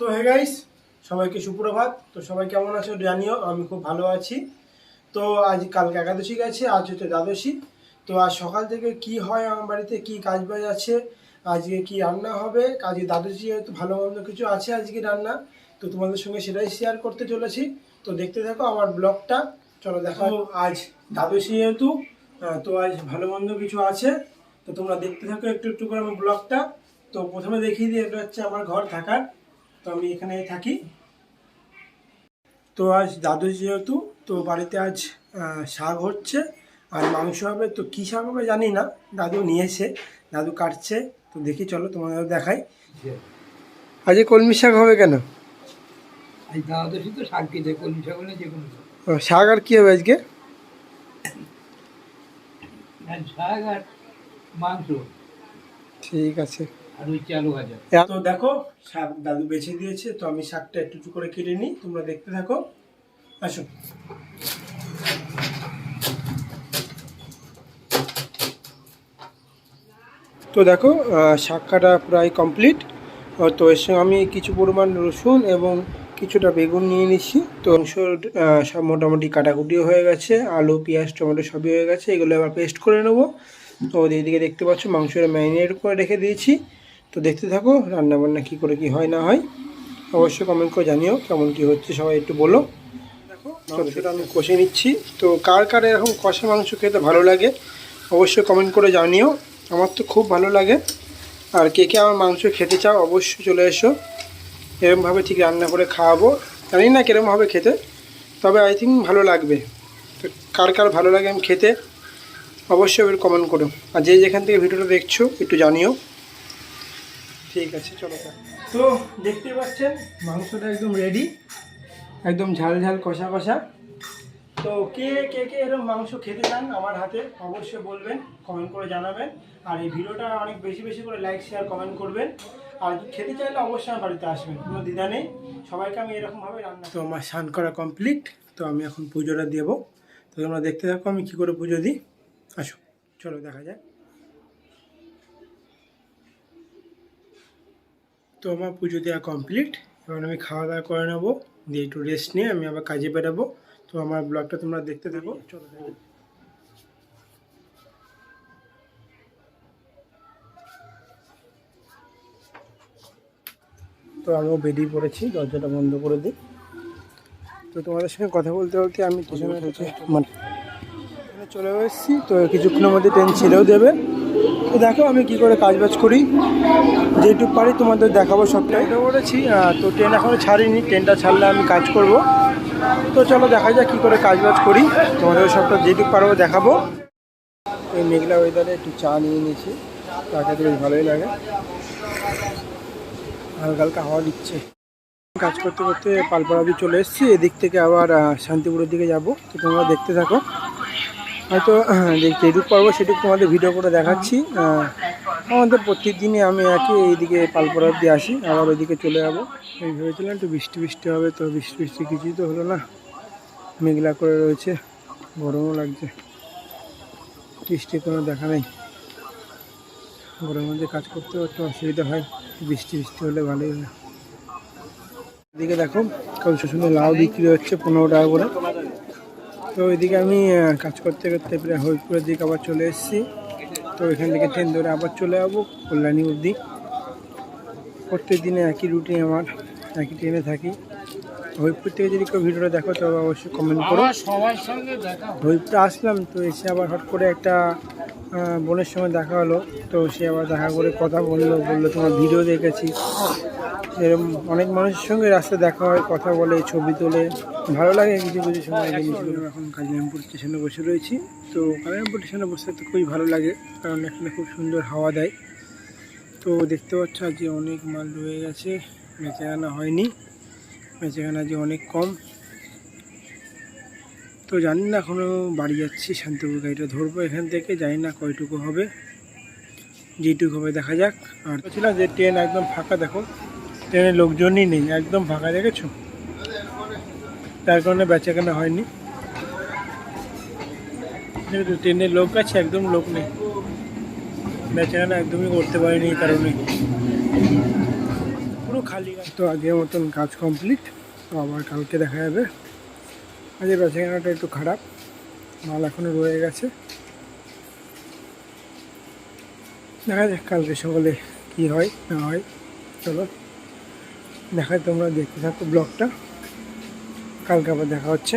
তো hey guys, সবাইকে সুপ্রভাত। তো সবাই কেমন আছো জানিও, আমি খুব ভালো আছি। তো আজ কালকে একাদশী গেছে, আজ হচ্ছে দ্বাদশী। তো আজ সকাল থেকে কি হয় আমার বাড়িতে, কি কাজ বাজ আছে, আজকে কি রান্না হবে, আজকে দ্বাদশী যেহেতু ভালো মন্দ কিছু আছে আজকে রান্না, তো তোমাদের সঙ্গে সেটাই শেয়ার করতে চলেছি। তো দেখতে থাকো আমার ব্লগটা। চলো দেখো, আজ দ্বাদশী যেহেতু তো আজ ভালো মন্দ কিছু আছে, তো তোমরা দেখতে থাকো একটু একটু করে আমার ব্লগটা। তো প্রথমে দেখিয়ে দিই, এটা হচ্ছে আমার ঘর থাকার। তো আমি এখানে থাকি। তো আজ দ্বাদশী যেহেতু, তো বাড়িতে আজ শাক হচ্ছে আর মাংস হবে। তো কী শাক হবে জানি না, দাদু নিয়েছে, দাদু কাটছে। তো দেখি, চলো তোমাদের দেখাই। আজকে কলমি শাক হবে কেন? এই দ্বাদশী তো শাক খেতে, কলমি শাক হলে যে কোনো শাক আর কী হবে আজকে? শাক আর মাংস, ঠিক আছে। আর ওই চালু ভাজা। তো দেখো, শাক দাদু বেছে দিয়েছে, তো আমি শাকটা একটু একটু করে কেটে নিই, তোমরা দেখতে থাকো। আসো। তো দেখো, শাক কাটা প্রায় কমপ্লিট। তো এর সঙ্গে আমি কিছু পরিমাণ রসুন এবং কিছুটা বেগুন নিয়ে নিচ্ছি। তো সব মোটামুটি কাটাকুটিও হয়ে গেছে, আলু পেঁয়াজ টমেটো সবই হয়ে গেছে। এগুলো আবার পেস্ট করে নেবো। তো এইদিকে দেখতে পাচ্ছ মাংসটা ম্যারিনেট করে রেখে দিয়েছি। তো দেখতে থাকো রান্নাবান্না কী করে কী হয় না হয়, অবশ্যই কমেন্ট করে জানিও কেমন কী হচ্ছে, সবাই একটু বলো। দেখো মাংসটা আমি কষে নিচ্ছি। তো কার কার এরকম কষা মাংস খেতে ভালো লাগে অবশ্যই কমেন্ট করে জানিও। আমার তো খুব ভালো লাগে। আর কে কে আমার মাংস খেতে চাও অবশ্যই চলে এসো, এরকমভাবে ঠিক রান্না করে খাওয়াবো। জানি না কীরকম হবে খেতে, তবে আই থিঙ্ক ভালো লাগবে। তো কার কার ভালো লাগে আমি খেতে অবশ্যই ওর কমেন্ট করো। আর যে যেখান থেকে ভিডিওটা দেখছো একটু জানিও। ঠিক আছে, চলো। তো দেখতে পাচ্ছেন মাংসটা একদম রেডি, একদম ঝাল ঝাল কষা কষা। তো কে কে কে এরকম মাংস খেতে চান আমার হাতে অবশ্যই বলবেন, কমেন্ট করে জানাবেন। আর এই ভিডিওটা অনেক বেশি বেশি করে লাইক শেয়ার কমেন্ট করবেন। আর খেতে চাইলে অবশ্যই আমার বাড়িতে আসবেন, কোনো দ্বিধা নেই। সবাইকে আমি এরকমভাবে রান্না। তো আমার স্নান করা কমপ্লিট। তো আমি এখন পুজোটা দেবো। তো তোমরা দেখতে থাকো আমি কী করে পুজো দিই। আসো, চলো দেখা যায়। তো আমার পুজো দেওয়া কমপ্লিট। এবার আমি খাওয়া দাওয়া করে নেবো, দিয়ে একটু রেস্ট নিয়ে আমি আবার কাজে বেরাবো। তো আমার ব্লগটা তোমরা দেখতে থাকো, চলো। তো আমিও বেরিয়ে পড়েছি, দরজাটা বন্ধ করে দিই। তো তোমাদের সঙ্গে কথা বলতে বলতে আমি মানে চলে এসেছি। তো কিছুক্ষণের মধ্যে ট্রেন ছেড়েও দেবে। তো দেখো আমি কি করে কাজবাজ করি, যেটুকু পারি তোমাদের দেখাবো সবটাই। এটা বলেছি, তো ট্রেন এখনও ছাড়িনি, ট্রেনটা ছাড়লে আমি কাজ করব। তো চলো দেখা যাক কী করে কাজবাজ করি, তোমাদের সবটা যেটুকু পারবো দেখাবো। এই মেঘলা ওয়েদারে একটু চা নিয়ে নিয়েছি, চাটা বেশ ভালোই লাগে, হালকা হালকা হাওয়া দিচ্ছে। কাজ করতে করতে পালপাড়া অবধি চলে এসেছি, এদিক থেকে আবার শান্তিপুরের দিকে যাব। তো তোমরা দেখতে থাকো, হয়তো যেটুকু পারবো সেটুকু তোমাদের ভিডিও করে দেখাচ্ছি। আমাদের প্রত্যেক দিনই আমি এইদিকে পালপাড়া অবধি আসি, আবার ওইদিকে চলে যাবো। এই ভেবেছিলাম একটু বৃষ্টি বৃষ্টি হবে, তো বৃষ্টি বৃষ্টি কিছুই তো হলো না, মেঘলা করে রয়েছে, গরমও লাগছে, বৃষ্টির কোনো দেখা নেই। গরমের মধ্যে কাজ করতেও একটু অসুবিধা হয়, বৃষ্টি বৃষ্টি হলে ভালোই হয়। এদিকে দেখো কত সুন্দর লাউ বিক্রি হচ্ছে 15 টাকা করে। তো ওইদিকে আমি কাজ করতে করতে প্রায় হরিপুরের দিকে আবার চলে এসেছি। তো এখান থেকে ট্রেন ধরে আবার চলে যাবো কল্যাণী অবধি। প্রত্যেক দিনে একই রুটিন আমার, একই ট্রেনে থাকি। হরিপুর থেকে যদি কেউ ভিডিওটা দেখো তবে অবশ্যই কমেন্ট করো। হরিপুরে আসলাম, তো এসে আবার হট করে একটা বোনের সঙ্গে দেখা হলো। তো সে আবার দেখা করে কথা বললো তোমার ভিডিও দেখেছি। এরকম অনেক মানুষের সঙ্গে রাস্তায় দেখা হয়, কথা বলে, ছবি তোলে, ভালো লাগে কিছু কিছু সময় জিনিসগুলো। এখন কালিয়ামপুর স্টেশনে বসে রয়েছি। তো কালিয়ামপুর স্টেশনে বসে তো খুবই ভালো লাগে, কারণ এখানে খুব সুন্দর হাওয়া দেয়। তো দেখতে পাচ্ছ আজকে অনেক মাল রয়ে গেছে, বেচাকেনা হয়নি, বেচাকেনা আজকে অনেক কম। তো জানি না, এখনও বাড়ি যাচ্ছি, শান্তিপুর গাড়িটা ধরবো এখান থেকে, জানি না কয়টুকু হবে, যেটুকু হবে দেখা যাক। আর বলছিলাম যে ট্রেন একদম ফাঁকা, দেখো ট্রেনে লোকজনই নেই, একদম ফাঁকা, দেখেছো? তার কারণে বেচাকেনা হয়নি। ট্রেনে লোক আছে, একদম লোক নেই, বেচাকেনা একদমই করতে পারিনি এই কারণে। পুরো খালি তো আগের মতন কাজ কমপ্লিট, তো আবার কালকে দেখা যাবে। আজকে বেচাকেনাটা একটু খারাপ, মাল এখনও রয়ে গেছে। দেখা যাক কালকে সকালে কী হয় না হয়। চলো দেখায়, তোমরা দেখতে থাকো ব্লগটা, কালকে আবার দেখা হচ্ছে।